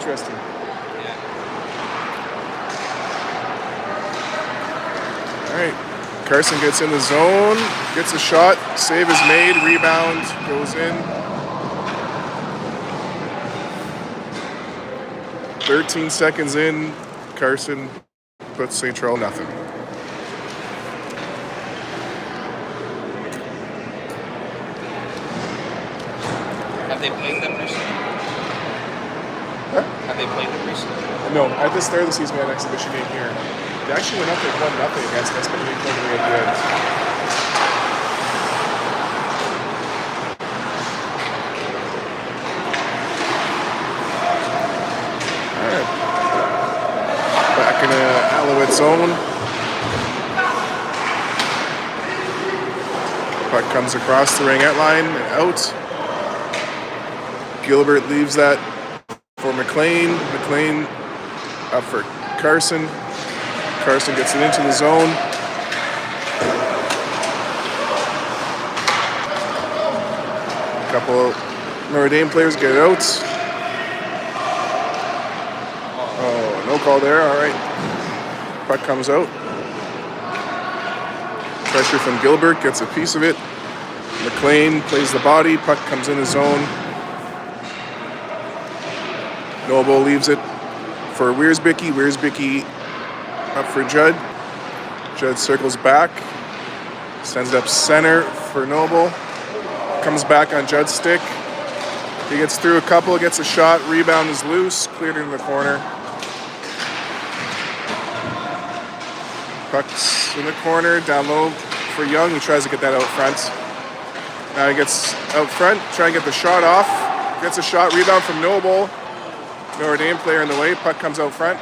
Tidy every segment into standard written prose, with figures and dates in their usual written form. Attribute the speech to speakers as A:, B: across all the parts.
A: interesting.
B: Yeah.
A: All right. Carson gets in the zone, gets a shot, save is made, rebound, goes in. 13 seconds in, Carson puts St. Charles nothing.
B: Have they played them recently?
A: Huh?
B: Have they played them recently?
A: No, at the start of the season we had an exhibition game here. They actually went up there 1-0 against us, but they played the way it did. Alright. Back in a Alouette zone. Puck comes across the ringette line and out. Gilbert leaves that for McLean. McLean up for Carson. Carson gets it into the zone. A couple of Notre Dame players get it out. Oh, no call there. All right. Puck comes out. Pressure from Gilbert, gets a piece of it. McLean plays the body. Puck comes in the zone. Noble leaves it for Wiersbicky. Wiersbicky up for Judd. Judd circles back. Sends it up center for Noble. Comes back on Judd's stick. He gets through a couple, gets a shot. Rebound is loose. Cleared into the corner. Puck's in the corner. Down low for Young. He tries to get that out front. Now he gets out front. Trying to get the shot off. Gets a shot. Rebound from Noble. Notre Dame player in the way. Puck comes out front.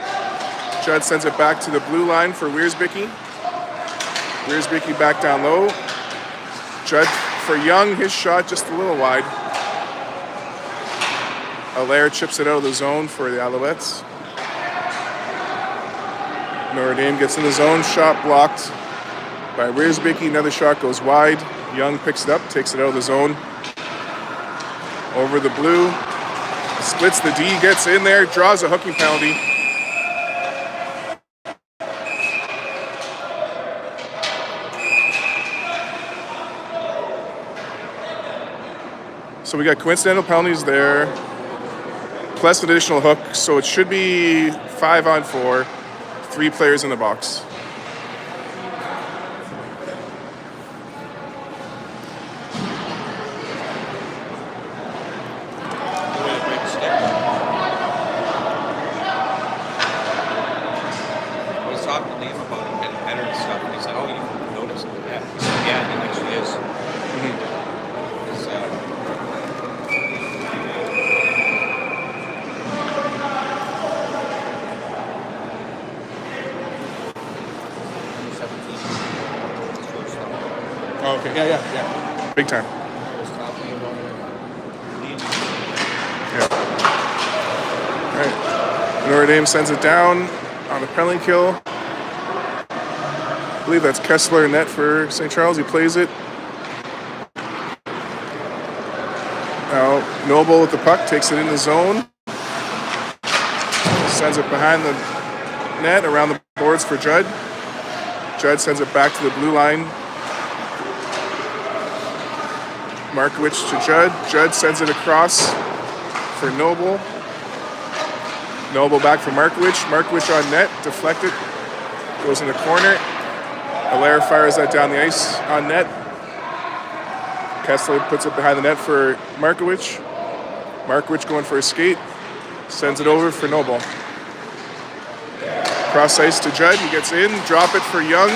A: Judd sends it back to the blue line for Wiersbicky. Wiersbicky back down low. Judd for Young. His shot just a little wide. Allaire chips it out of the zone for the Alouettes. Notre Dame gets in the zone. Shot blocked by Wiersbicky. Another shot goes wide. Young picks it up, takes it out of the zone. Over the blue. Splits the D, gets in there, draws a hooking penalty. So we got coincidental penalties there, plus an additional hook, so it should be 5-on-4, 3 players in the box. Oh, okay. Yeah. Big time. Yeah. All right. Notre Dame sends it down on the penalty kill. I believe that's Kessler net for St. Charles. He plays it. Now Noble with the puck takes it in the zone. Sends it behind the net around the boards for Judd. Judd sends it back to the blue line. Markowicz to Judd. Judd sends it across for Noble. Noble back for Markowicz. Markowicz on net, deflected. Goes in the corner. Allaire fires that down the ice on net. Kessler puts it behind the net for Markowicz. Markowicz going for a skate. Sends it over for Noble. Cross ice to Judd. He gets in. Drop it for Young.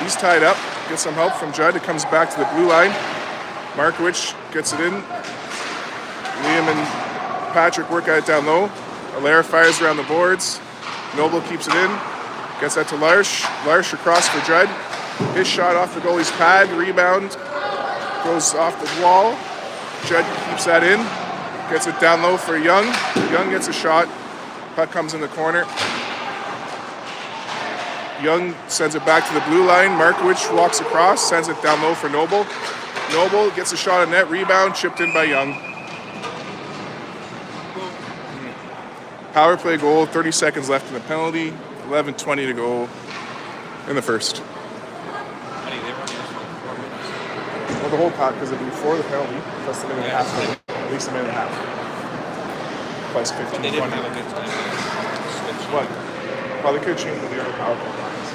A: He's tied up. Gets some help from Judd. It comes back to the blue line. Markowicz gets it in. Liam and Patrick work at it down low. Allaire fires around the boards. Noble keeps it in. Gets that to Larsh. Larsh across for Judd. His shot off the goalie's pad. Rebound. Goes off the wall. Judd keeps that in. Gets it down low for Young. Young gets a shot. Puck comes in the corner. Young sends it back to the blue line. Markowicz walks across. Sends it down low for Noble. Noble gets a shot on net, rebound, chipped in by Young. Power play goal, 30 seconds left in the penalty, 11:20 to go in the first.
B: Buddy, they were here for 4 minutes.
A: Well, the whole pot, because it'd be before the penalty, plus the minute and a half,
B: Yeah.
A: at least a minute and a half. Plus 15,
B: But they didn't
A: 20.
B: have a good time to switch.
A: What? Well, they could change the other power play lines.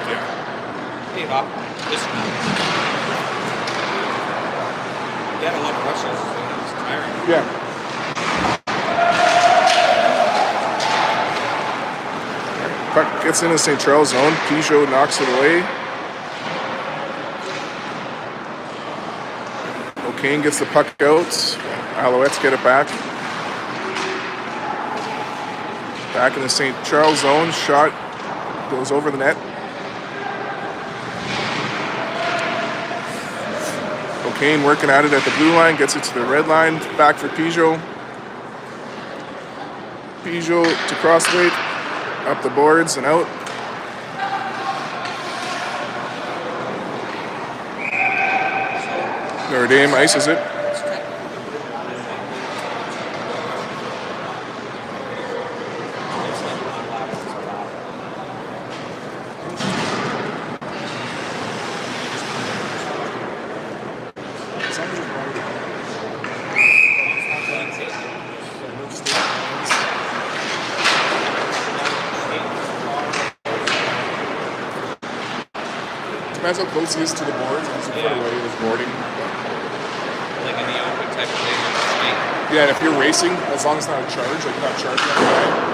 A: Yeah.
B: Hey, Bob, listen up. You had a lot of rushes. It's tiring.
A: Yeah. Puck gets into St. Charles zone. Peugeot knocks it away. O'Kane gets the puck out. Alouettes get it back. Back in the St. Charles zone. Shot goes over the net. O'Kane working at it at the blue line. Gets it to the red line. Back for Peugeot. Peugeot to Crossway. Up the boards and out. Notre Dame ices it. Depends how close he is to the boards. If he's a foot away, he's boarding.
B: Like in the open type of thing on the skate.
A: Yeah, and if you're racing, as long as it's not a charge, like you're not charging that guy.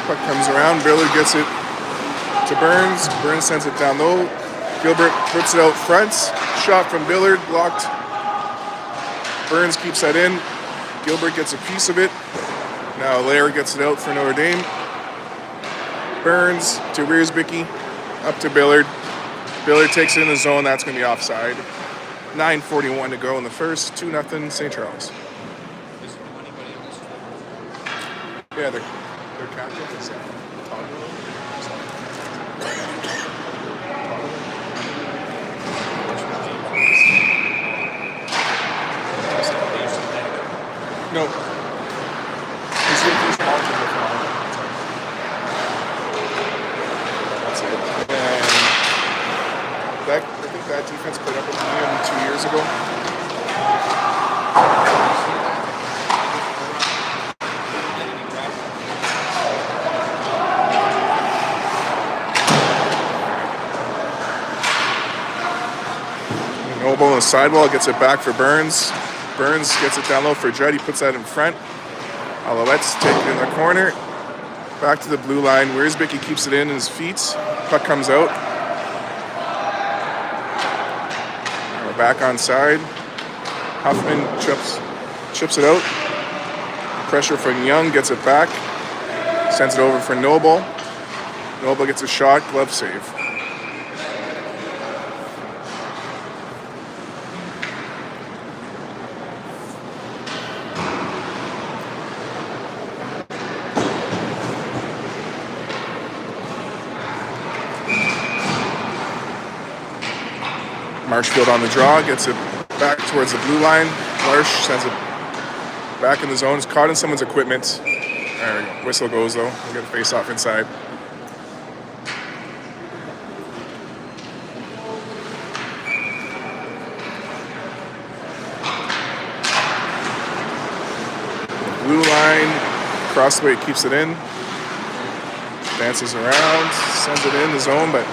A: Puck comes around. Billard gets it to Burns. Burns sends it down low. Gilbert puts it out front. Shot from Billard, blocked. Burns keeps that in. Gilbert gets a piece of it. Now Lair gets it out for Notre Dame. Burns to Rearsbicky. Up to Billard. Billard takes it in the zone. That's going to be offside. 9:41 to go in the first. 2-0 St. Charles.
B: Does anybody else?
A: Yeah, their captain is No. He's That's it. And I think that defense played up with him 2 years ago. Noble on the sidewall gets it back for Burns. Burns gets it down low for Judd. He puts that in front. Alouettes take it in the corner. Back to the blue line. Rearsbicky keeps it in his feet. Puck comes out. And we're back on side. Huffman chips it out. Pressure from Young, gets it back. Sends it over for Noble. Noble gets a shot, glove save. Marshfield on the draw, gets it back towards the blue line. Larsh sends it back in the zone. It's caught in someone's equipment. There we go. Whistle goes though. We got a face off inside. Blue line, Crossway keeps it in. Dances around, sends it in the zone, but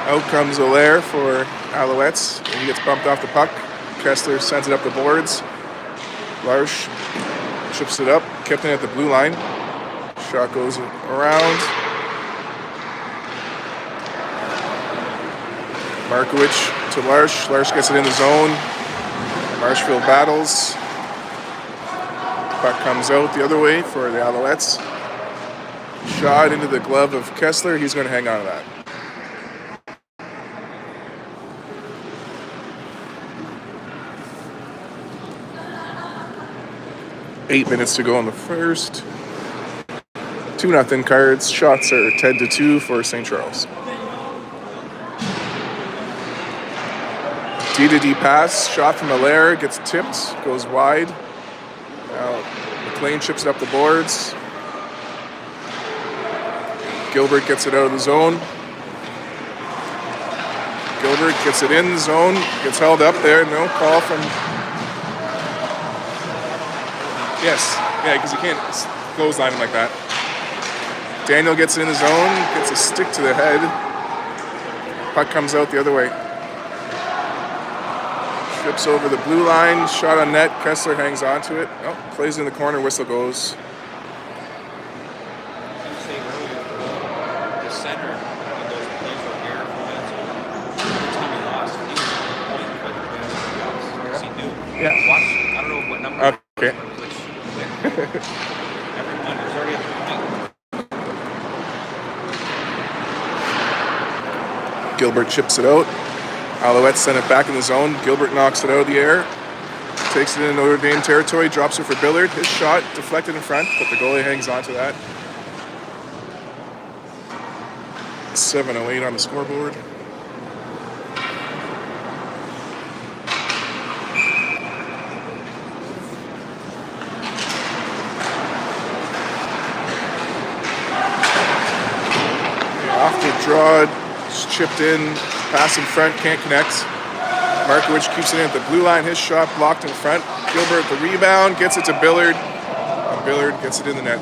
A: out comes Allaire for Alouettes. And he gets bumped off the puck. Kessler sends it up the boards. Larsh chips it up, kept it at the blue line. Shot goes around. Markowicz to Larsh. Larsh gets it in the zone. Marshfield battles. Puck comes out the other way for the Alouettes. Shot into the glove of Kessler. He's going to hang on to that. Eight minutes to go in the first. 2-0 Cards. Shots are 10-2 for St. Charles. D-to-D pass. Shot from Allaire. Gets tipped. Goes wide. Now McLean chips it up the boards. Gilbert gets it out of the zone. Gilbert gets it in the zone. Gets held up there. No call from... Yes. Yeah, because you can't clothesline him like that. Daniel gets it in the zone. Gets a stick to the head. Puck comes out the other way. Trips over the blue line. Shot on net. Kessler hangs on to it. Oh, plays in the corner. Whistle goes.
B: The center of those plays were here for that. Every time he lost, he was point by the players because he knew.
A: Yeah.
B: Watch. I don't know what number.
A: Okay.
B: Everyone was already at the point.
A: Gilbert chips it out. Alouettes send it back in the zone. Gilbert knocks it out of the air. Takes it into Notre Dame territory. Drops it for Billard. His shot deflected in front, but the goalie hangs on to that. 7:08 on the scoreboard. Off the draw, just chipped in, pass in front, can't connect. Markowicz keeps it in at the blue line. His shot blocked in front. Gilbert the rebound, gets it to Billard. And Billard gets it in the net.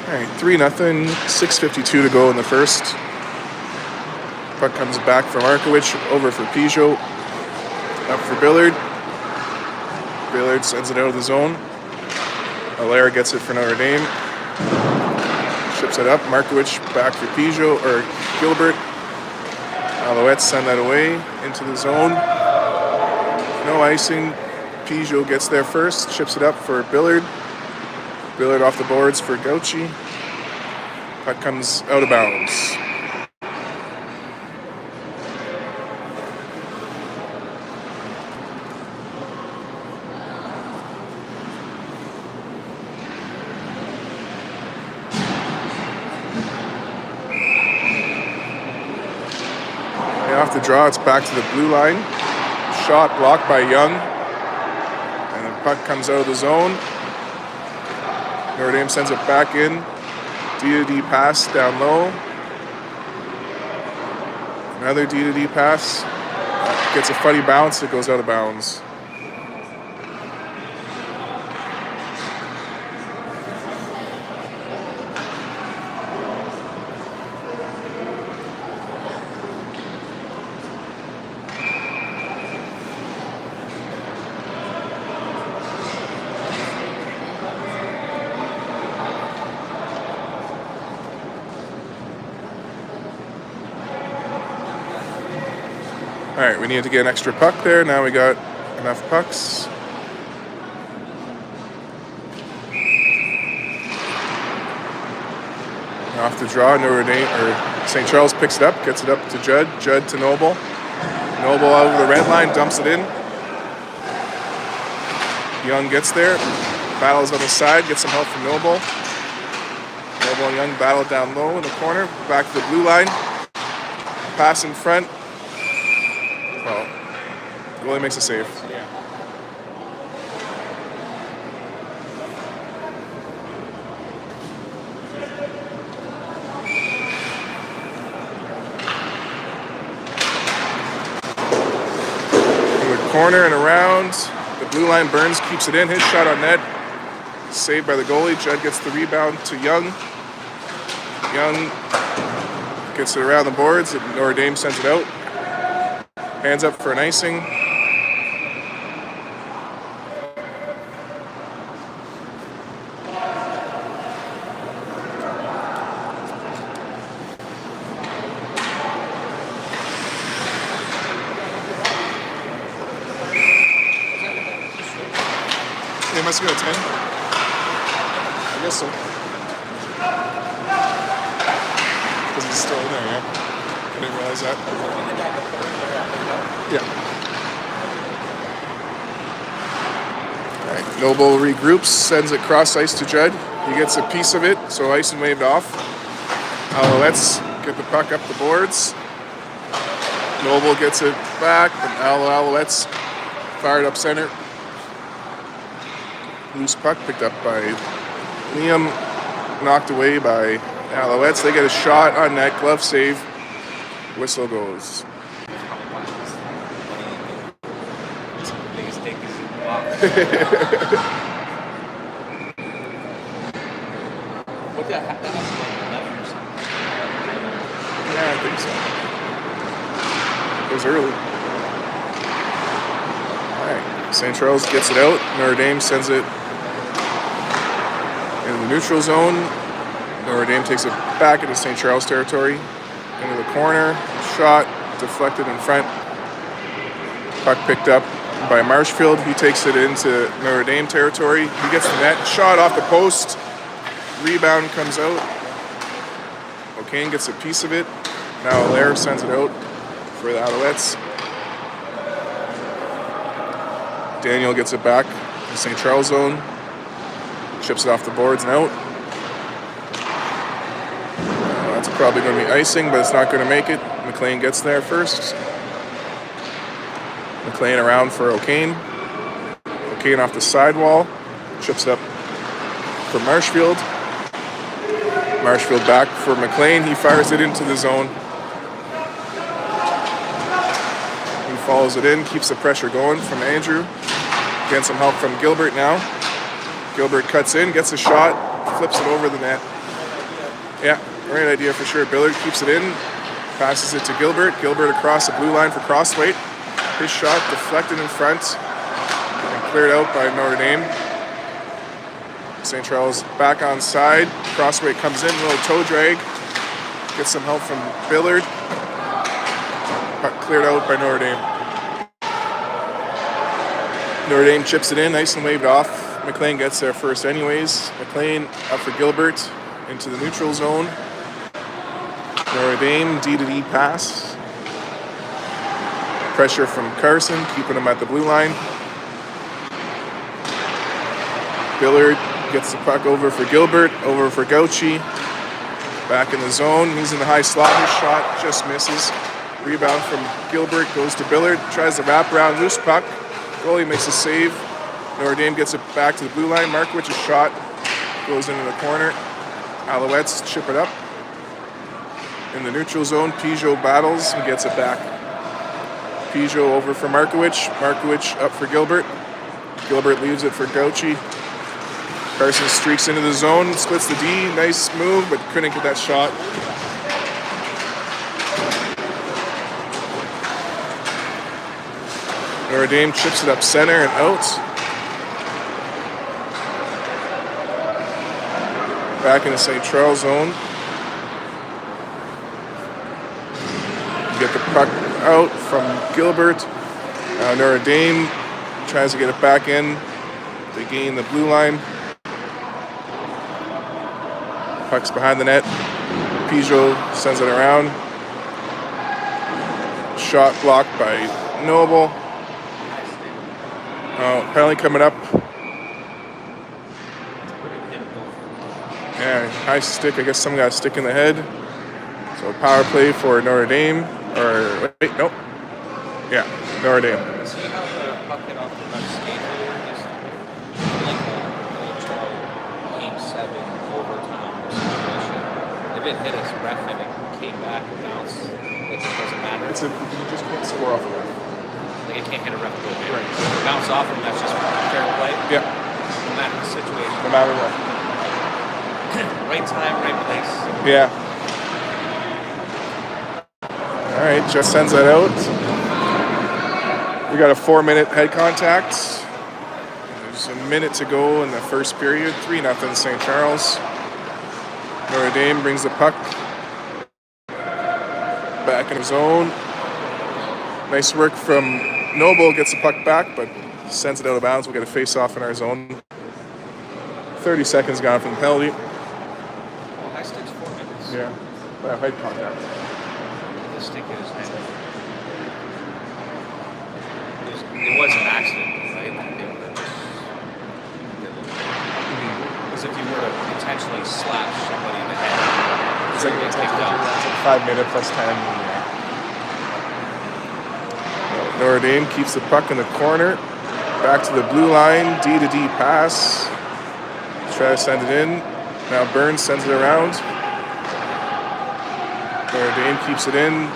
A: All right, 3-0, 6:52 to go in the first. Puck comes back for Markowicz, over for Peugeot, up for Billard. Billard sends it out of the zone. Allaire gets it for Notre Dame. Ships it up. Markowicz back for Peugeot, or Gilbert. Alouettes send that away into the zone. No icing. Peugeot gets there first, chips it up for Billard. Billard off the boards for Gauchi. Puck comes out of bounds. And off the draw, it's back to the blue line. Shot blocked by Young. And the puck comes out of the zone. Notre Dame sends it back in. D-to-D pass down low. Another D-to-D pass. Gets a funny bounce. It goes out of bounds. All right, we needed to get an extra puck there. Now we got enough pucks. Off the draw, Notre Dame, or St. Charles picks it up, gets it up to Judd. Judd to Noble. Noble over the red line, dumps it in. Young gets there, battles on the side, gets some help from Noble. Noble and Young battle down low in the corner, back to the blue line. Pass in front. Well, goalie makes a save.
B: Yeah.
A: In the corner and around. The blue line, Burns keeps it in. His shot on net. Saved by the goalie. Judd gets the rebound to Young. Young gets it around the boards, and Notre Dame sends it out. Hands up for an icing. They must have got a 10. I guess so. Because he's still in there, yeah. I didn't realize that. Yeah. Alright, Noble regroups, sends it cross ice to Judd. He gets a piece of it, so ice and waved off. Alouettes get the puck up the boards. Noble gets it back, and Alouettes fired up center. Loose puck picked up by Liam, knocked away by Alouettes. They get a shot on net, glove save. Whistle goes.
B: Biggest take is in the box. What the heck? That was like 11 or something.
A: Yeah, I think so. It was early. Alright, St. Charles gets it out. Notre Dame sends it in the neutral zone. Notre Dame takes it back into St. Charles territory. Into the corner. Shot deflected in front. Puck picked up by Marshfield. He takes it into Notre Dame territory. He gets the net. Shot off the post. Rebound comes out. O'Kane gets a piece of it. Now Allaire sends it out for the Alouettes. Daniel gets it back in St. Charles zone. Chips it off the boards and out. That's probably going to be icing, but it's not going to make it. McLean gets there first. McLean around for O'Kane. O'Kane off the sidewall. Chips it up for Marshfield. Marshfield back for McLean. He fires it into the zone. He follows it in, keeps the pressure going from Andrew. Getting some help from Gilbert now. Gilbert cuts in, gets a shot, flips it over the net. Yeah, great idea for sure. Billard keeps it in, passes it to Gilbert. Gilbert across the blue line for Crossweight. His shot deflected in front and cleared out by Notre Dame. St. Charles back on side. Crossweight comes in, little toe drag. Gets some help from Billard. Puck cleared out by Notre Dame. Notre Dame chips it in, nice and waved off. McLean gets there first anyways. McLean up for Gilbert into the neutral zone. Notre Dame D-to-D pass. Pressure from Carson, keeping him at the blue line. Billard gets the puck over for Gilbert, over for Gauchi. Back in the zone, he's in the high slot. His shot just misses. Rebound from Gilbert, goes to Billard, tries to wrap around, loose puck. Goalie makes a save. Notre Dame gets it back to the blue line. Markowicz's shot goes into the corner. Alouettes chip it up. In the neutral zone, Peugeot battles and gets it back. Peugeot over for Markowicz. Markowicz up for Gilbert. Gilbert leaves it for Gauchi. Carson streaks into the zone, splits the D. Nice move, but couldn't get that shot. Notre Dame chips it up center and out. Back into St. Charles zone. Get the puck out from Gilbert. Notre Dame tries to get it back in. They gain the blue line. Puck's behind the net. Peugeot sends it around. Shot blocked by Noble. Penalty coming up. Yeah, high stick. I guess someone got a stick in the head. So power play for Notre Dame. Or, wait, nope. Yeah, Notre Dame.
B: See how the puck hit off the left skate earlier this like Game 7 overtime situation. If it hit us ref and it came back and bounced, like it doesn't matter.
A: You just can't score off of it.
B: Like it can't hit a ref goal.
A: Right.
B: If it bounce off him, that's just fair play.
A: Yeah.
B: No matter the situation.
A: No matter what.
B: Right time, right place.
A: Yeah. right, just sends that out. We got a 4-minute head contact. There's a minute to go in the first period. 3-0 St. Charles. Notre Dame brings the puck back in his zone. Nice work from Noble, gets the puck back, but sends it out of bounds. We'll get a face-off in our zone. 30 seconds gone from the penalty.
B: Well, high stick's 4 minutes.
A: Yeah, head contact.
B: The stick is it was an accident, right? Because if you were to intentionally slap somebody in the head,
A: It's like
B: get kicked out.
A: 5 minutes plus 10. Notre Dame keeps the puck in the corner. Back to the blue line. D to D pass. Try to send it in. Now Burns sends it around. Notre Dame keeps it in.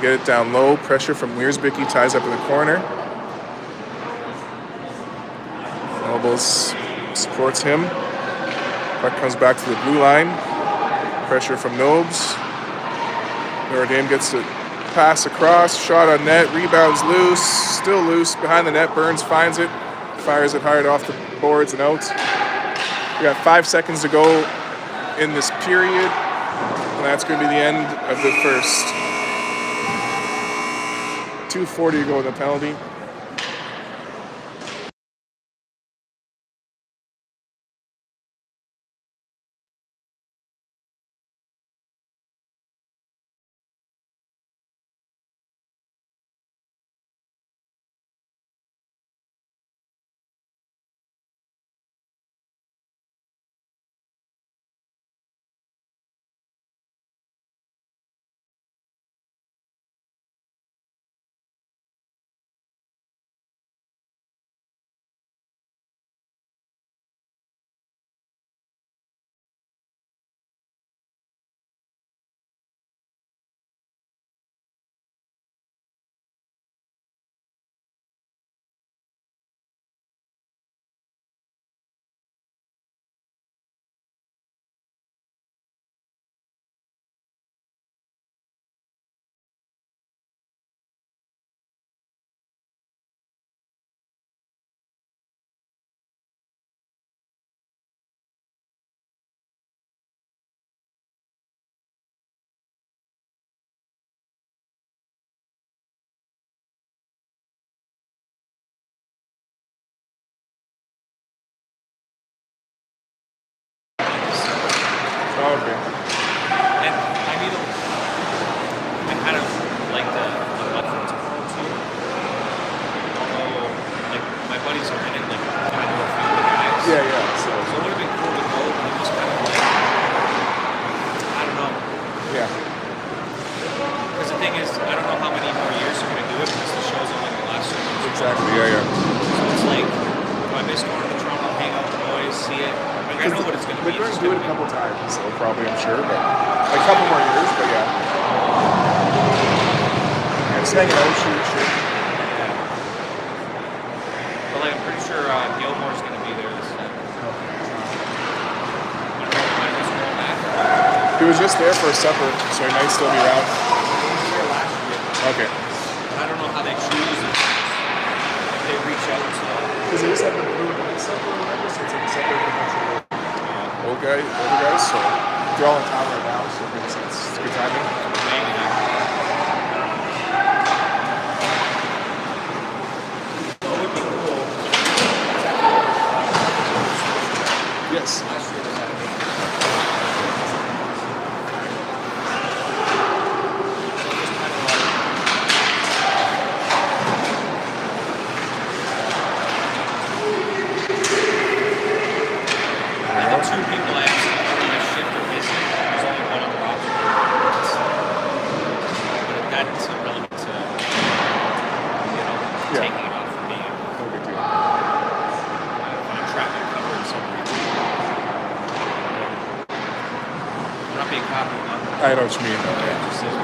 A: Get it down low. Pressure from Wiersbicky, ties up in the corner. Nobles supports him. Puck comes back to the blue line. Pressure from Nobes. Notre Dame gets the pass across. Shot on net. Rebounds loose. Still loose. Behind the net. Burns finds it. Fires it hard off the boards and out. We got 5 seconds to go in this period. And that's going to be the end of the first. 2:40 to go in the penalty. Okay.
B: And I need I kind of like the left too. Although, like, my buddies are in it, like, I know a few of the guys.
A: Yeah.
B: So it would have been cool to go, but it was kind of like, I don't know.
A: Yeah.
B: Because the thing is, I don't know how many more years they're going to do it because the show's only going to last so much.
A: Exactly. Yeah.
B: So it's like, do I miss going to the Toronto, hang out with the boys, see it? I know what it's going to be.
A: We're going to do it a couple times, so probably, I'm sure, but a couple more years, but yeah. Just hanging out, shoot.
B: Yeah. But like, I'm pretty sure Gilmore's going to be there this time. I don't know if I was going back.
A: He was just there for a supper, so he might still be around.
B: He was there last year.
A: Okay.
B: But I don't know how they choose it. If they reach out to
A: Because they just have the blue and supper or whatever, so it's like a separate convention. Older guys, so they're all in town right now, so it makes sense. It's good timing.
B: maybe not. It would be cool.
A: Yes.
B: Last year was at a big two people actually in the shift are missing. There's only one other option. But that's irrelevant to, taking it off for me.
A: No big deal.
B: I'm traffic covering some reason. I'm not being cocky, huh?
A: I know what you mean. Okay.
B: Just is.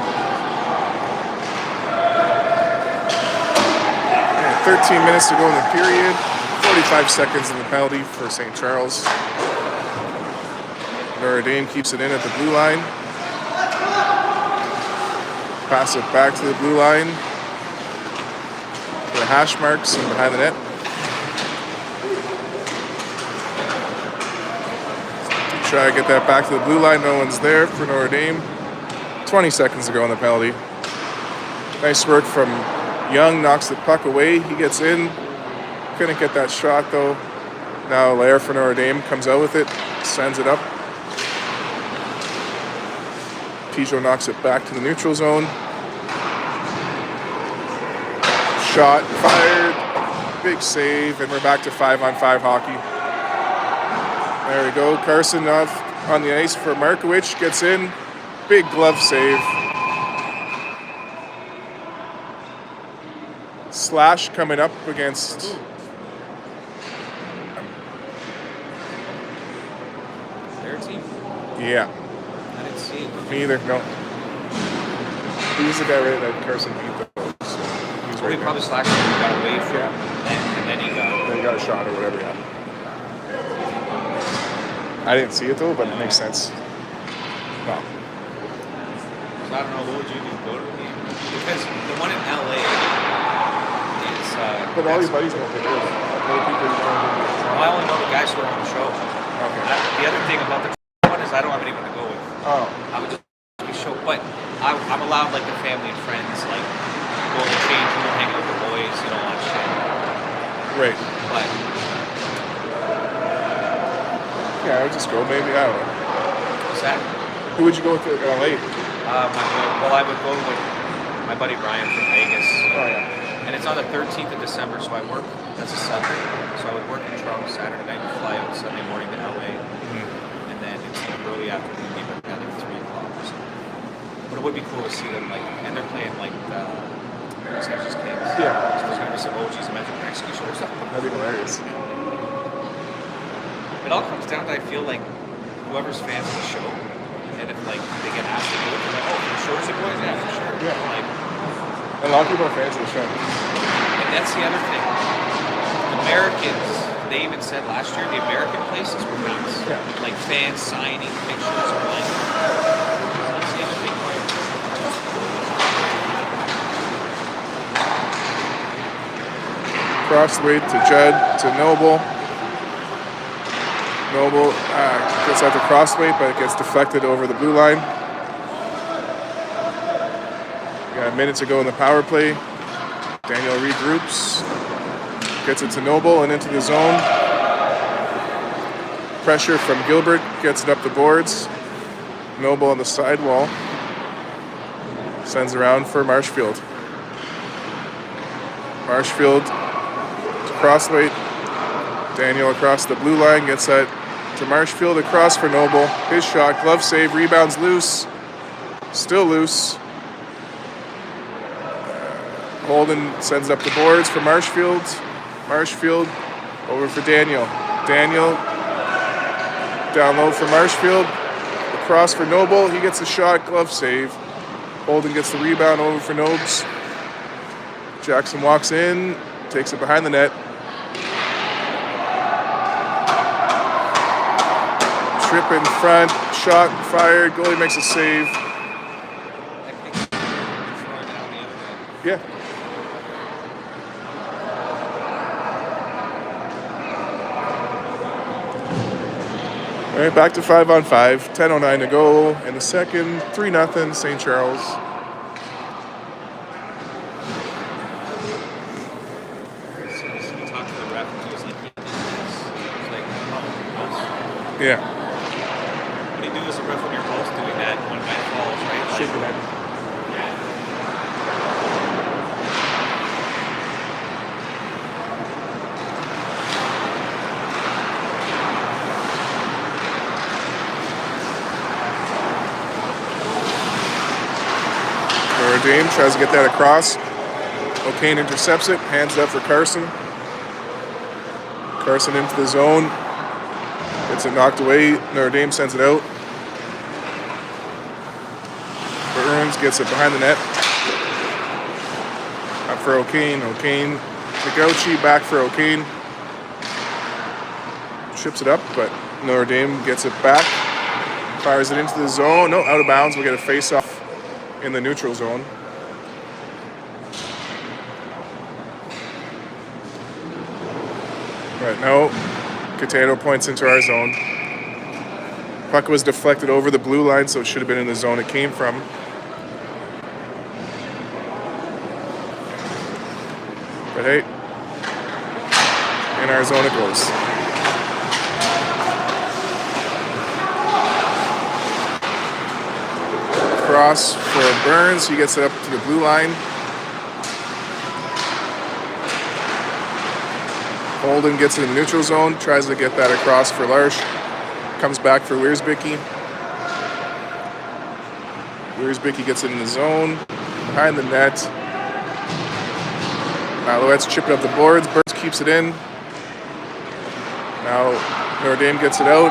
A: 13 minutes to go in the period. 45 seconds in the penalty for St. Charles. Notre Dame keeps it in at the blue line. Pass it back to the blue line. The hash marks and behind the net. Try to get that back to the blue line. No one's there for Notre Dame. 20 seconds to go on the penalty. Nice work from Young. Knocks the puck away. He gets in. Couldn't get that shot though. Now Lair for Notre Dame comes out with it. Sends it up. Pigeot knocks it back to the neutral zone. Shot fired. Big save. And we're back to 5-on-5 hockey. There we go. Carson off on the ice for Markowicz. Gets in. Big glove save. Slash coming up against...
B: Their team?
A: Yeah.
B: I didn't see it.
A: Me either. No. He's the guy right that Carson beat though. So he's right
B: Probably Slash got away from him, and then he got
A: a shot or whatever, yeah. I didn't see it though, but it makes sense. Wow.
B: So I don't know, what would you do? Go to the game? Because the one in LA is.
A: But all your buddies won't be there. Other people you know.
B: I only know the guys who are on the show.
A: Okay.
B: The other thing about the one is I don't have anyone to go with.
A: Oh.
B: I would just be show, but I'm allowed like the family and friends, like go to the change room, hang out with the boys, you know, all that shit.
A: Right.
B: But
A: yeah, I would just go maybe. I don't know.
B: what's that?
A: Who would you go with in LA?
B: I would go with my buddy Brian from Vegas.
A: Oh yeah.
B: And it's on the 13th of December, so I work. That's a Sunday. So I would work in Toronto Saturday night and fly out Sunday morning to LA. And then it's like early afternoon, maybe around like 3 o'clock or something. But it would be cool to see them, like, and they're playing like San Francisco Kings.
A: Yeah.
B: So there's going to be some OGs and Magic execution or something.
A: That'd be hilarious.
B: It all comes down to, I feel like, whoever's fans of the show, and if like they get asked to do it, they're like, oh, for sure, is it boys? Yeah, for sure.
A: Yeah.
B: Like,
A: And a lot of people are fans of the show.
B: and that's the other thing. Americans, they even said last year, the American places were nuts.
A: Yeah.
B: Like fans signing pictures or like. That's the other thing.
A: Cross the way to Judd, to Noble. Noble gets out the crossway, but it gets deflected over the blue line. Got a minute to go in the power play. Daniel regroups. Gets it to Noble and into the zone. Pressure from Gilbert. Gets it up the boards. Noble on the sidewall. Sends around for Marshfield. Marshfield to crossway. Daniel across the blue line. Gets that to Marshfield. Across for Noble. His shot. Glove save. Rebounds loose. Still loose. Holden sends up the boards for Marshfield. Marshfield over for Daniel. Daniel down low for Marshfield. Across for Noble. He gets the shot. Glove save. Holden gets the rebound over for Nobes. Jackson walks in. Takes it behind the net. Trip in front. Shot fired. Goalie makes a save. Yeah. All right, back to 5-on-5. 10:09 to go in the second. 3-0 St. Charles. Yeah.
B: What do you do as a ref when you're both doing that? One guy falls, right? Like,
A: Shaking that. Dame tries to get that across. O'Kane intercepts it, hands it up for Carson. Carson into the zone. Gets it knocked away. Notre Dame sends it out. Burns gets it behind the net. Up for O'Kane. O'Kane to Gauchi, back for O'Kane. Chips it up, but Notre Dame gets it back. Fires it into the zone. No, out of bounds. We'll get a face-off in the neutral zone. But no, Catano points into our zone. Puck was deflected over the blue line, so it should have been in the zone it came from. But hey, in our zone it goes. Cross for Burns. He gets it up to the blue line. Holden gets it in the neutral zone. Tries to get that across for Larsh. Comes back for Wiersbicki. Wiersbicki gets it in the zone. Behind the net. Alouettes chip it up the boards. Burns keeps it in. Now Notre Dame gets it out.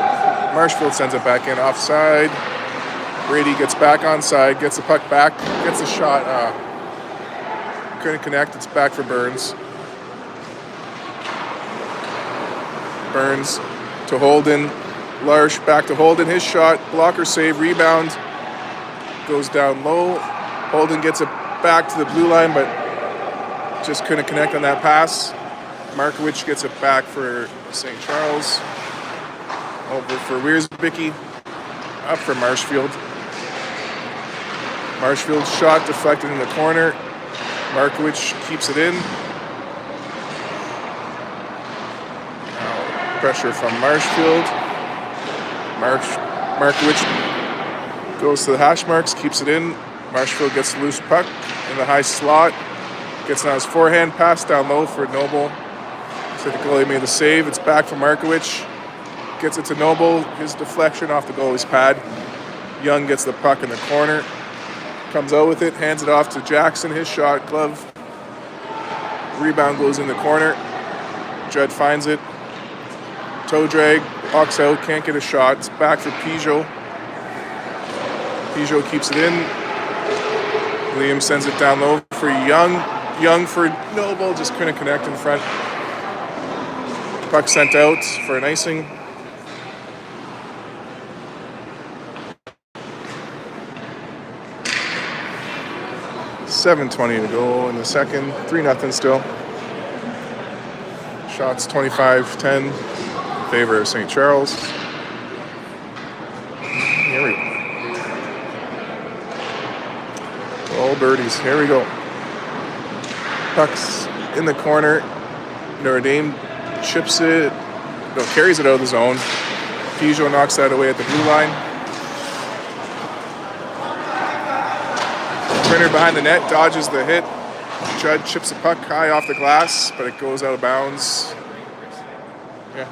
A: Marshfield sends it back in offside. Brady gets back onside, gets the puck back, gets a shot. Couldn't connect. It's back for Burns. Burns to Holden. Larsh back to Holden. His shot, blocker save, rebound. Goes down low. Holden gets it back to the blue line, but just couldn't connect on that pass. Markowicz gets it back for St. Charles. Over for Wiersbicki. Up for Marshfield. Marshfield shot deflected in the corner. Markowicz keeps it in. Now pressure from Marshfield. Markowicz goes to the hash marks, keeps it in. Marshfield gets the loose puck in the high slot. Gets on his forehand pass down low for Noble. So the goalie made the save. It's back for Markowicz. Gets it to Noble. His deflection off the goalie's pad. Young gets the puck in the corner. Comes out with it. Hands it off to Jackson. His shot. Glove. Rebound goes in the corner. Judd finds it. Toe drag. Walks out. Can't get a shot. It's back for Peugeot. Peugeot keeps it in. Liam sends it down low for Young. Young for Noble. Just couldn't connect in front. Puck sent out for an icing. $7:20 to go in the second. 3-0 still. Shots 25-10 in favor of St. Charles. Here we go. All birdies. Here we go. Puck's in the corner. Notre Dame chips it. No, carries it out of the zone. Peugeot knocks that away at the blue line. Printer behind the net dodges the hit. Judd chips the puck high off the glass, but it goes out of bounds. Yeah.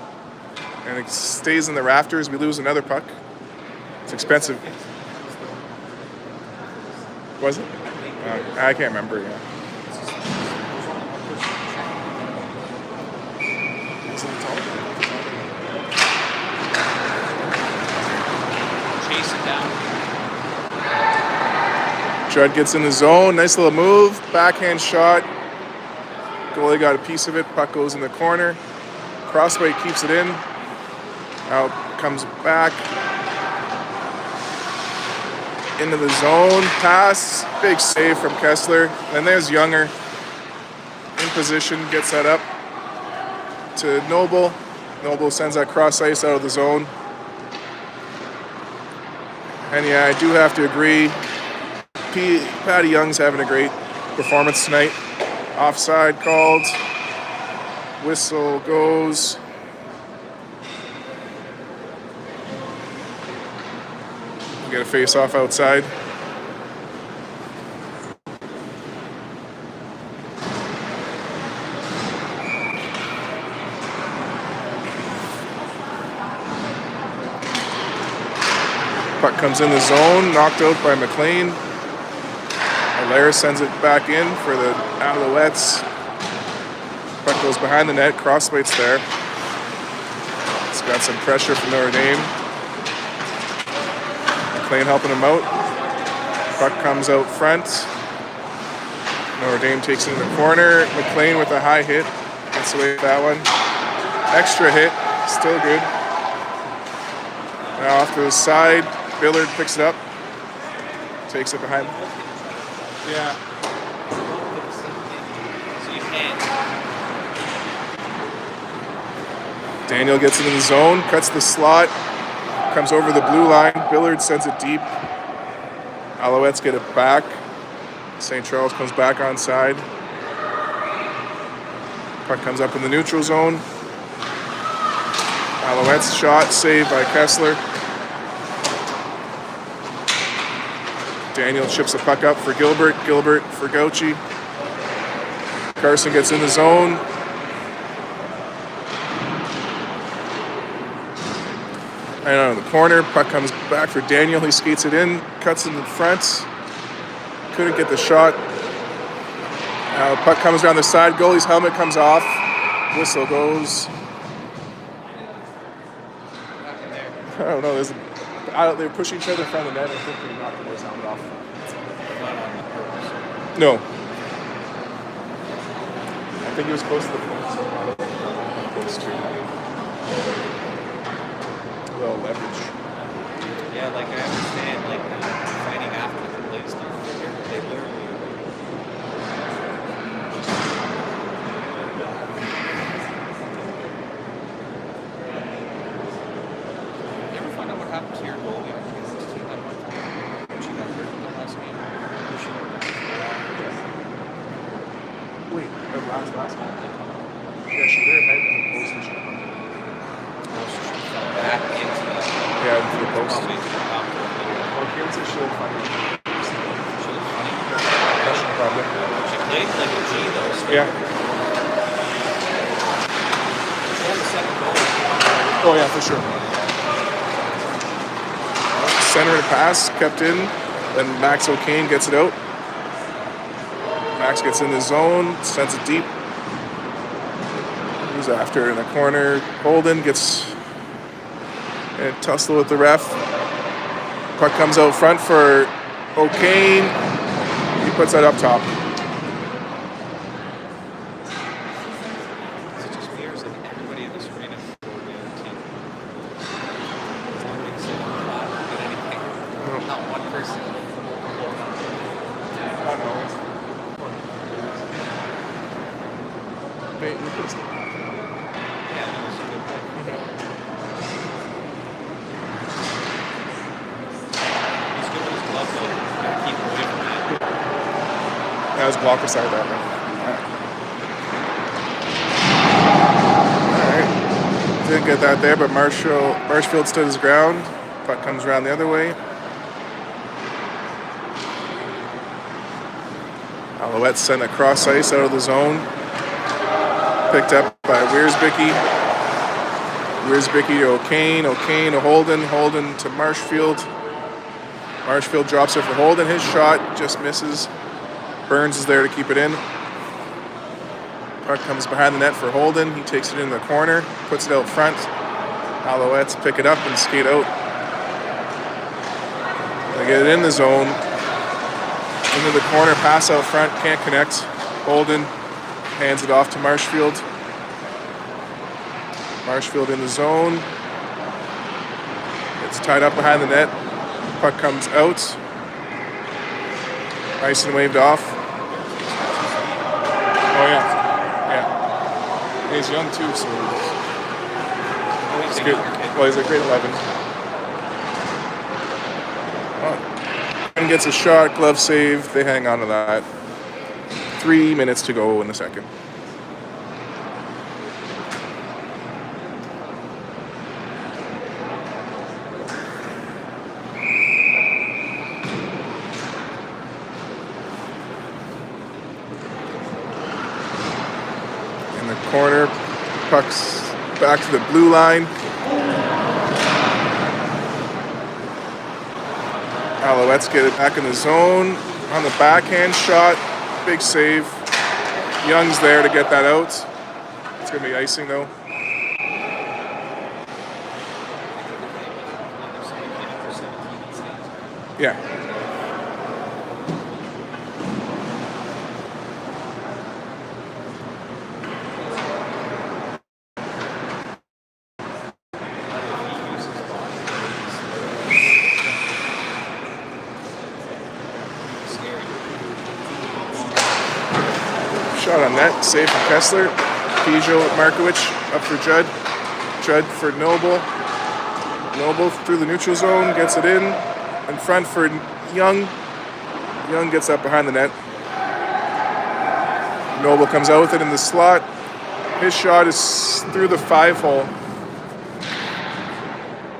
A: And it stays in the rafters. We lose another puck. It's expensive. Was it? I can't remember, yeah.
B: Chase it down.
A: Judd gets in the zone. Nice little move. Backhand shot. Goalie got a piece of it. Puck goes in the corner. Crossway keeps it in. Out comes back. Into the zone. Pass. Big save from Kessler. And there's Younger. In position. Gets that up to Noble. Noble sends that cross ice out of the zone. And yeah, I do have to agree. Patty Young's having a great performance tonight. Offside called. Whistle goes. We get a face-off outside. Puck comes in the zone, knocked out by McLean. Alaire sends it back in for the Alouettes. Puck goes behind the net, Crosswaite's there. It's got some pressure from Notre Dame. McLean helping him out. Puck comes out front. Notre Dame takes it in the corner. McLean with a high hit. Gets away with that one. Extra hit, still good. Now off to the side. Billard picks it up. Takes it behind. Yeah.
B: So you can't.
A: Daniel gets it in the zone, cuts the slot, comes over the blue line. Billard sends it deep. Alouettes get it back. St. Charles comes back onside. Puck comes up in the neutral zone. Alouettes shot, saved by Kessler. Daniel chips the puck up for Gilbert. Gilbert for Gauchi. Carson gets in the zone. And on the corner, puck comes back for Daniel. He skates it in, cuts it in front. Couldn't get the shot. Puck comes down the side. Goalie's helmet comes off. Whistle goes. I don't know. They're pushing each other in front of the net. I think they knocked the boy's helmet off. No. I think he was close to the post. A little leverage.
B: Yeah, like I understand, like fighting after the play stuff. They literally. You ever find out what happened to your goalie on Kansas City that one time? When she got hurt in the last game?
A: Wait, the last game? Yeah, she hit her head in the post and she
B: Fell back into the.
A: Yeah, into the post.
B: Probably to the doctor.
A: Well, Kansas should have funny.
B: She was funny.
A: Russian probably.
B: She played like a G though. So
A: Yeah.
B: she had the second goal.
A: Oh yeah, for sure. Center pass, kept in. Then Max O'Kane gets it out. Max gets in the zone, sends it deep. Who's after in the corner? Holden gets a tussle with the ref. Puck comes out front for O'Kane. He puts that up top.
B: It just appears like everybody in this arena is a team. Nobody said anything. Not one person. Yeah, that was a good play. He's good with his glove though. Gotta keep away from that.
A: That was blocker side that one. Alright. Didn't get that there, but Marshfield stood his ground. Puck comes around the other way. Alouettes sent a cross ice out of the zone. Picked up by Wiersbicky. Wiersbicky to O'Kane. O'Kane to Holden. Holden to Marshfield. Marshfield drops it for Holden. His shot just misses. Burns is there to keep it in. Puck comes behind the net for Holden. He takes it in the corner, puts it out front. Alouettes pick it up and skate out. They get it in the zone. Into the corner, pass out front, can't connect. Holden hands it off to Marshfield. Marshfield in the zone. It's tied up behind the net. Puck comes out. Nice and waved off. Oh yeah. Yeah. And he's young too, so he's good. Well, he's a grade 11. Gets a shot, glove save. They hang on to that. 3 minutes to go in the second. In the corner, puck's back to the blue line. Alouettes get it back in the zone. On the backhand shot, big save. Young's there to get that out. It's going to be icing though. Yeah. Shot on net, save from Kessler. Peugeot Markowicz up for Judd. Judd for Noble. Noble through the neutral zone, gets it in front for Young. Young gets up behind the net. Noble comes out with it in the slot. His shot is through the 5-hole.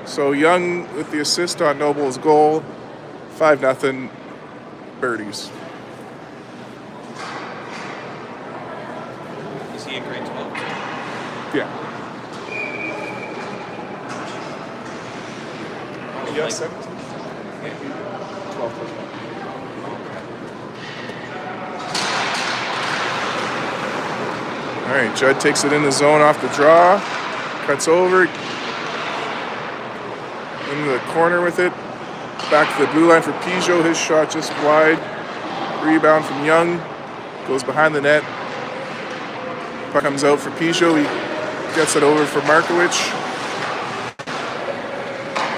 A: So Young with the assist on Noble's goal. 5-0 birdies.
B: Is he in grade 12?
A: Yeah. Yeah, 17. 12. All right, Judd takes it in the zone off the draw, cuts over, into the corner with it, back to the blue line for Peugeot. His shot just wide, rebound from Young, goes behind the net. Puck comes out for Peugeot. He gets it over for Markowicz.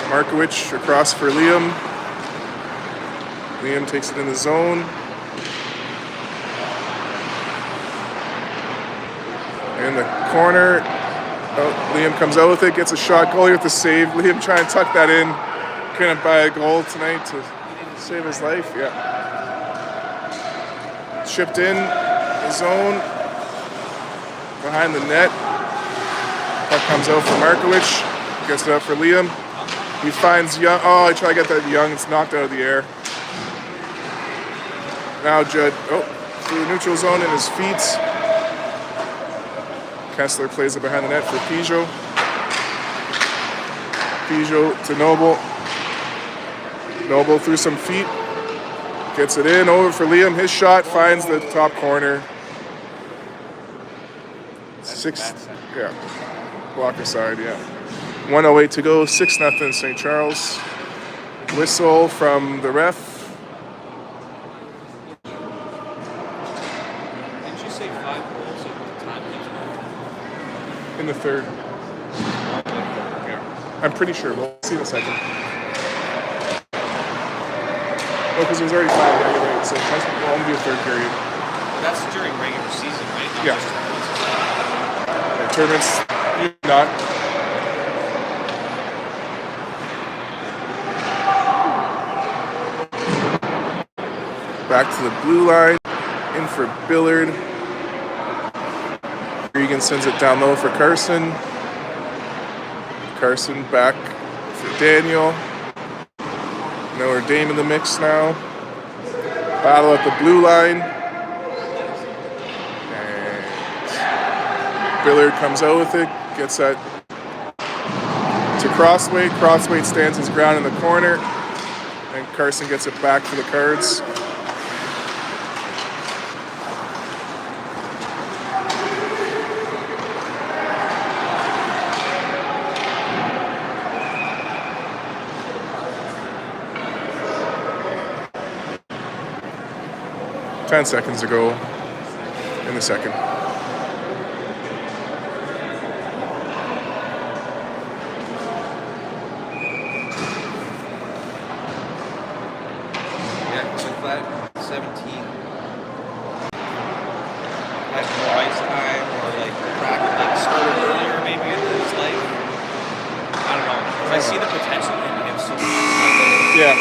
A: Markowicz across for Liam. Liam takes it in the zone. In the corner. Oh, Liam comes out with it, gets a shot. Goalie with the save. Liam trying to tuck that in. Couldn't buy a goal tonight to save his life. Yeah. Chipped in the zone. Behind the net. Puck comes out for Markowicz. Gets it up for Liam. He finds Young. Oh, I try to get that Young. It's knocked out of the air. Now Judd. Oh, through the neutral zone in his feet. Kessler plays it behind the net for Peugeot. Peugeot to Noble. Noble through some feet. Gets it in, over for Liam. His shot finds the top corner. Yeah. Blocker side, yeah. 1:08 to go, 6-0 St. Charles. Whistle from the ref.
B: Didn't you say 5 goals at the time?
A: In the third. Yeah. I'm pretty sure. We'll see in a second. Oh, because it was already 5. Yeah, you're right. So it will only be a third period.
B: That's during regular season, right? Not
A: Yeah.
B: just
A: Tournaments, not. Back to the blue line. In for Billard. Regan sends it down low for Carson. Carson back for Daniel. Notre Dame in the mix now. Battle at the blue line. And Billard comes out with it. Gets that to Crossway. Crossway stands his ground in the corner. And Carson gets it back for the Cards. Ten seconds to go in the second.
B: Yeah, so if that 17 had more ice time or like started earlier maybe in his life. I don't know. If I see the potential in him so much.
A: Yeah.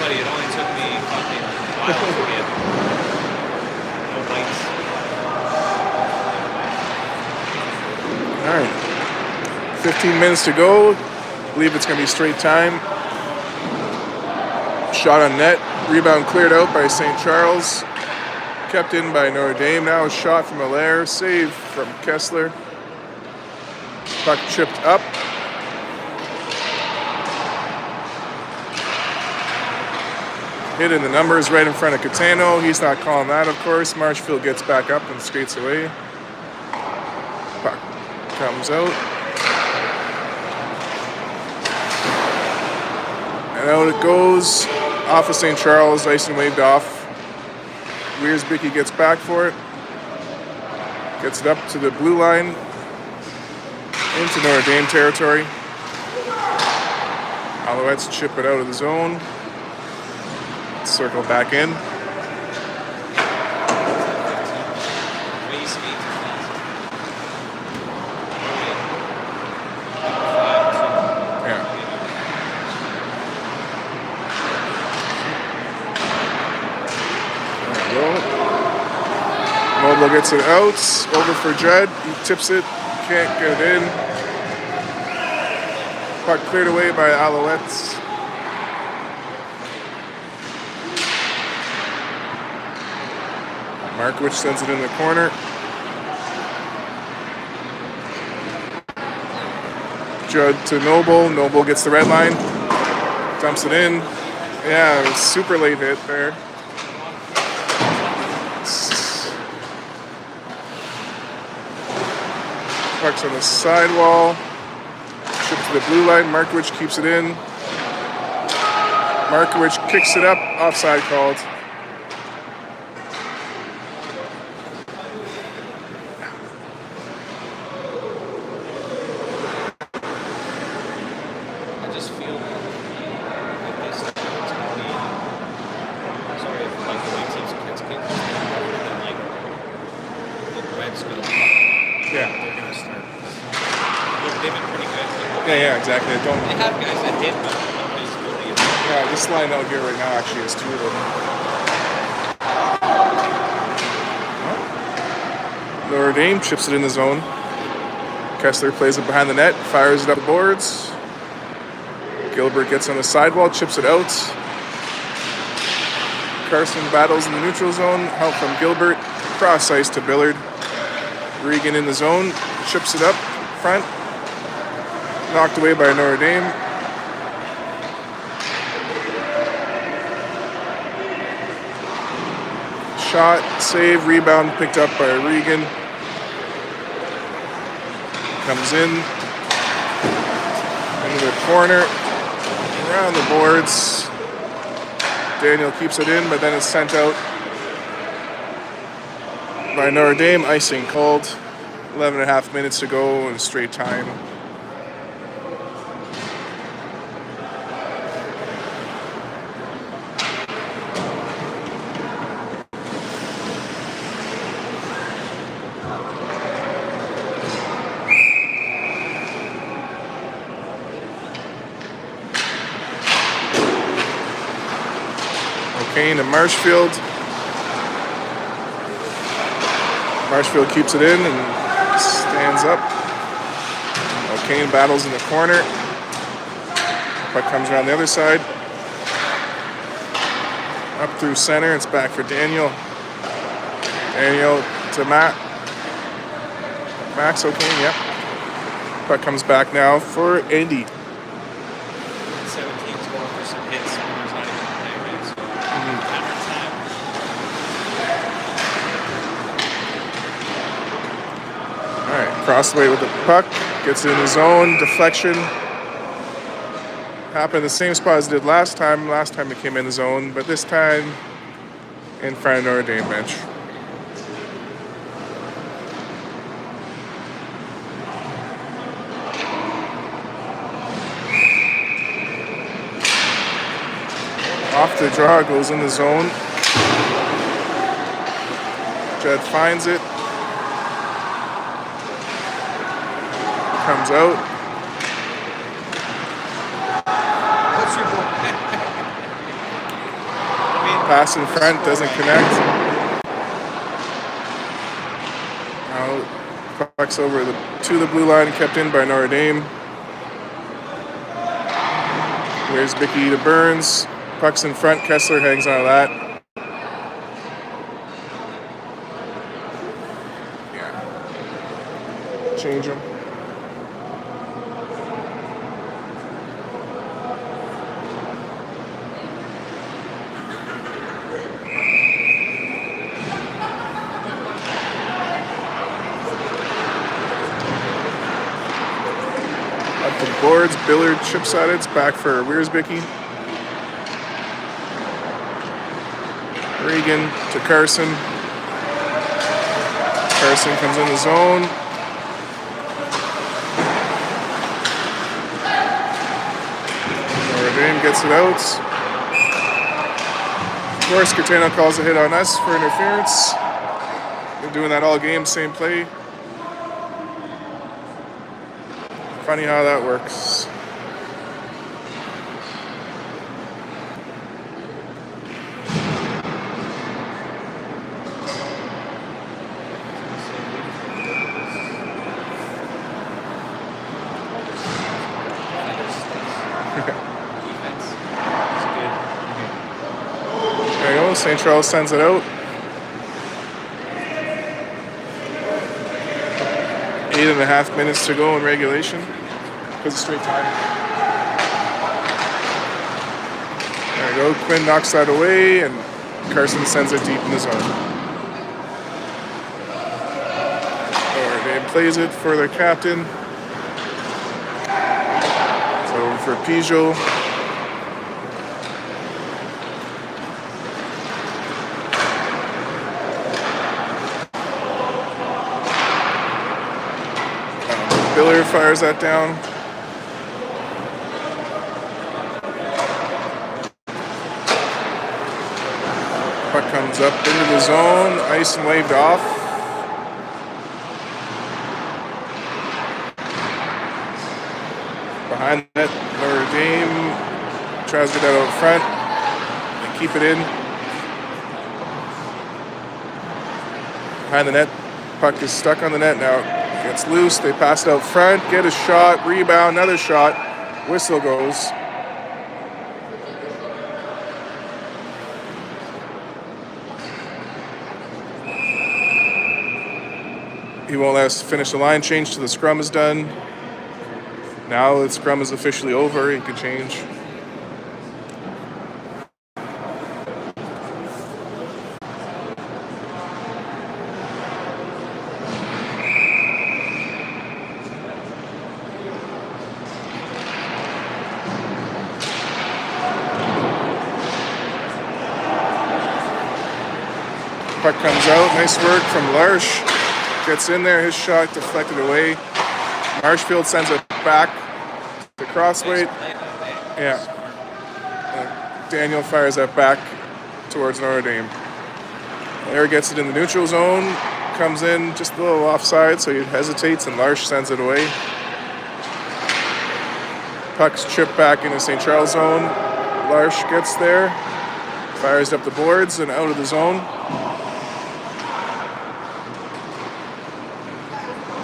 B: buddy, it only took me fucking a while to get no bites.
A: All right. 15 minutes to go. I believe it's going to be straight time. Shot on net. Rebound cleared out by St. Charles. Kept in by Notre Dame. Now a shot from Allaire. Save from Kessler. Puck chipped up. Hit in the numbers right in front of Catano. He's not calling that, of course. Marshfield gets back up and skates away. Puck comes out. And out it goes. Off of St. Charles. Ice and waved off. Wiersbicky gets back for it. Gets it up to the blue line. Into Notre Dame territory. Alouettes chip it out of the zone. Circle back in. Yeah. There we go. Mobile gets it out. Over for Judd. He tips it. Can't get it in. Puck cleared away by Alouettes. Markowicz sends it in the corner. Judd to Noble. Noble gets the red line. Dumps it in. Yeah, it was super late hit there. Puck's on the sidewall. Chip to the blue line. Markowicz keeps it in. Markowicz kicks it up. Offside called. Yeah, exactly.
B: They have guys that hit, but nobody's really.
A: Yeah, this line out here right now actually is two of them. Notre Dame chips it in the zone. Kessler plays it behind the net, fires it up the boards. Gilbert gets on the sidewall, chips it out. Carson battles in the neutral zone. Help from Gilbert. Cross ice to Billard. Regan in the zone, chips it up front. Knocked away by Notre Dame. Shot, save, rebound picked up by Regan. Comes in. Into the corner. Around the boards. Daniel keeps it in, but then it's sent out by Notre Dame. Icing called. 11.5 minutes to go in straight time. Kane to Marshfield. Marshfield keeps it in and stands up. O'Kane battles in the corner. Puck comes around the other side. Up through center. It's back for Daniel. Daniel to Matt. Max O'Kane, yep. Puck comes back now for Andy.
B: 17's going for some hits when there's not even a play, right? So
A: All right, crossway with the puck, gets in his zone, deflection. Happened the same spot as it did last time. Last time it came in the zone, but this time in front of Notre Dame bench. Off the draw, goes in the zone. Judd finds it. Comes out. Pass in front, doesn't connect. Now puck's over to the blue line, kept in by Notre Dame. Here's Bicky to Burns. Puck's in front, Kessler hangs on to that. Yeah. Change him. Boards, Billard chips at it. It's back for Wiersbicky. Regan to Carson. Carson comes in the zone. Notre Dame gets it out. Of course, Catano calls a hit on us for interference. Been doing that all game, same play. Funny how that works. There you go. St. Charles sends it out. 8.5 minutes to go in regulation. Because it's straight time. There we go. Quinn knocks that away, and Carson sends it deep in the zone. Notre Dame plays it for their captain. It's over for Peugeot. Biller fires that down. Puck comes up into the zone, ice and waved off. Behind the net, Notre Dame tries to get that out front. They keep it in. Behind the net, puck is stuck on the net now. Gets loose, they pass it out front, get a shot, rebound, another shot, whistle goes. He won't let us finish the line change till the scrum is done. Now the scrum is officially over, he can change. Puck comes out, nice work from Larsh. Gets in there, his shot deflected away. Marshfield sends it back to Crossweight. Yeah. Daniel fires that back towards Notre Dame. Lair gets it in the neutral zone, comes in just a little offside, so he hesitates, and Larsh sends it away. Puck's chipped back into St. Charles zone. Larsh gets there, fires up the boards and out of the zone.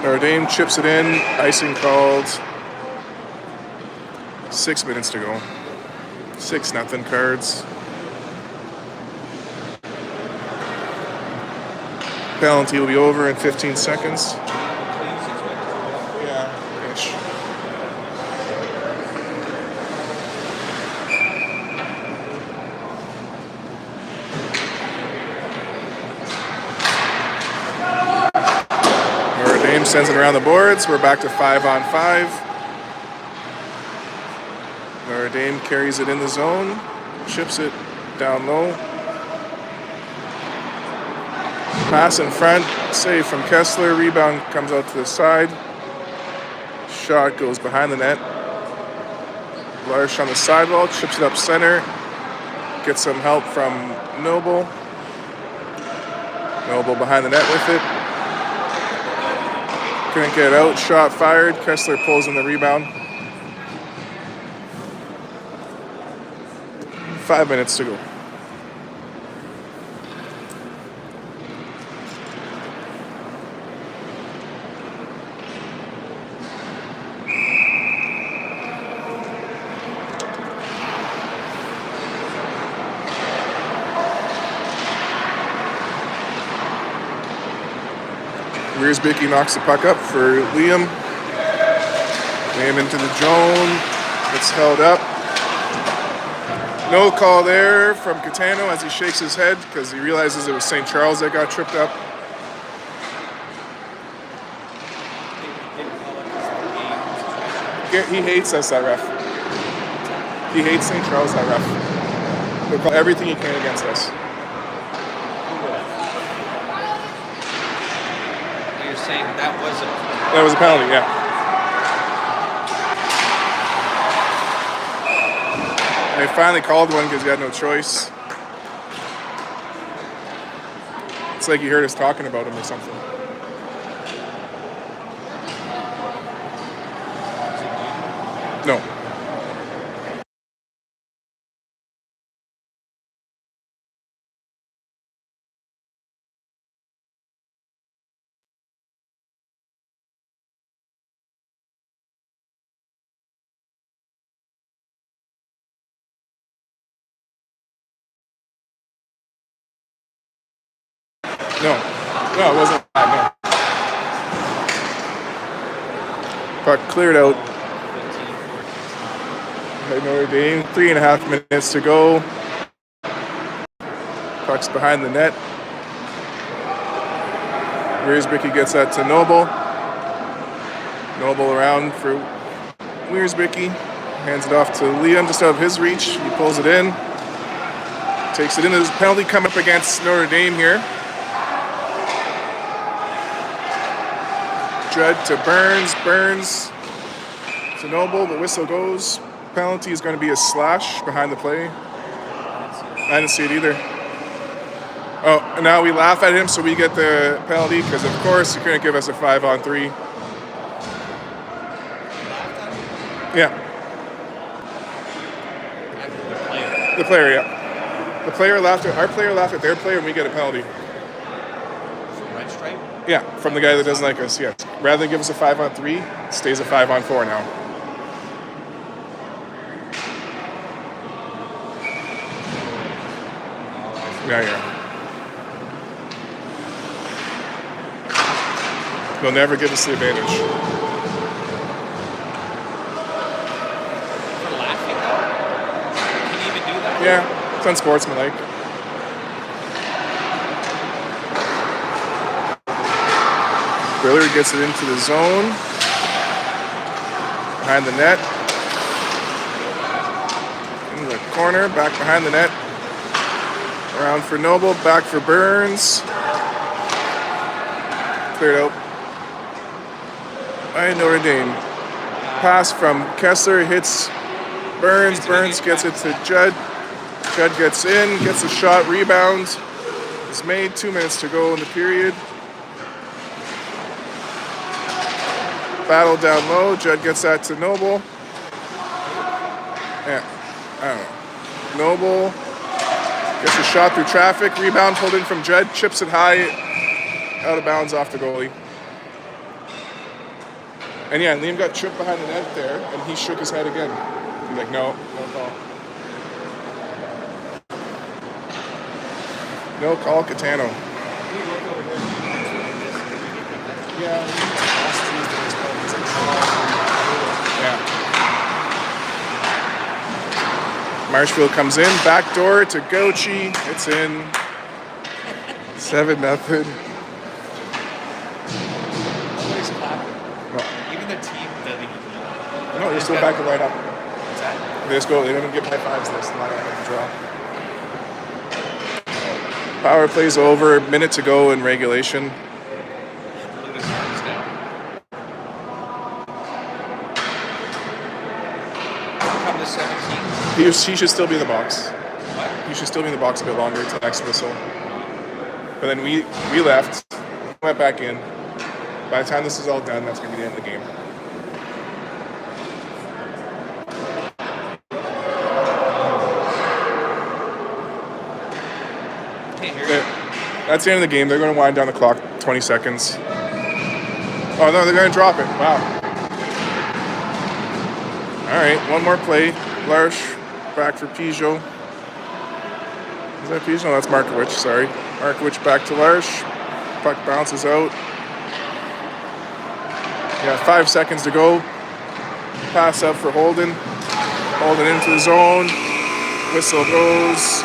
A: Notre Dame chips it in, icing called. 6 minutes to go. 6-0 Cards. Penalty will be over in 15 seconds. Yeah, ish. Notre Dame sends it around the boards. We're back to 5-on-5. Notre Dame carries it in the zone, chips it down low. Pass in front, save from Kessler. Rebound comes out to the side. Shot goes behind the net. Larsh on the sidewall, chips it up center. Gets some help from Noble. Noble behind the net with it. Couldn't get it out. Shot fired. Kessler pulls in the rebound. 5 minutes to go. Wiersbicky knocks the puck up for Liam. Liam into the zone. It's held up. No call there from Catano as he shakes his head because he realizes it was St. Charles that got tripped up. He hates us, that ref. He hates St. Charles, that ref. He'll call everything he can against us.
B: You're saying that
A: was a penalty, yeah. And they finally called one because he had no choice. It's like you heard us talking about him or something. No. No, it wasn't bad, no. Puck cleared out. Notre Dame, 3.5 minutes to go. Puck's behind the net. Wiersbicky gets that to Noble. Noble around for Wiersbicky. Hands it off to Liam just out of his reach. He pulls it in. Takes it in. There's a penalty coming up against Notre Dame here. Judd to Burns. Burns to Noble. The whistle goes. Penalty is going to be a slash behind the play. I didn't see it either. Oh, and now we laugh at him, so we get the penalty because, of course, he couldn't give us a 5-on-3. Yeah. The player, yeah. The player laughed at our player laughed at their player, and we get a penalty.
B: Red stripe?
A: Yeah, from the guy that doesn't like us. Yes. Rather than give us a 5-on-3, it stays a 5-on-4 now. Yeah. They'll never give us the advantage.
B: For laughing though? Can you even do that?
A: Yeah, it's unsportsmanlike. Briller gets it into the zone. Behind the net. In the corner, back behind the net. Around for Noble, back for Burns. Cleared out by Notre Dame. Pass from Kessler hits Burns. Burns gets it to Judd. Judd gets in, gets a shot, rebound. It's made. 2 minutes to go in the period. Battle down low. Judd gets that to Noble. Yeah, I don't know. Noble gets a shot through traffic. Rebound pulled in from Judd. Chips it high. Out of bounds off the goalie. And yeah, Liam got tripped behind the net there, and he shook his head again. He's like, no call. No call, Catano. Yeah. Marshfield comes in, backdoor to Gochi. It's in. 7-0.
B: Nobody's clapping.
A: No.
B: Even the team doesn't even know.
A: No, they're still back to right up.
B: What's that?
A: They just go. They don't even get high fives. They just line up and draw. Power play's over. Minute to go in regulation.
B: Look at his arms down. Come to 17.
A: He should still be in the box.
B: What?
A: He should still be in the box a bit longer until next whistle. But then we left, went back in. By the time this is all done, that's going to be the end of the game. That's the end of the game. They're going to wind down the clock 20 seconds. Oh, no, they're going to drop it. Wow. All right, one more play. Larsh back for Peugeot. Is that Peugeot? No, that's Markowicz, sorry. Markowicz back to Larsh. Puck bounces out. got 5 seconds to go. Pass up for Holden. Holden into the zone. Whistle goes.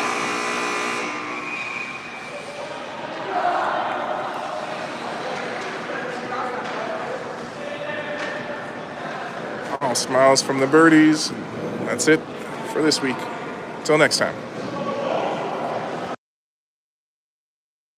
A: All smiles from the birdies. That's it for this week. Until next time.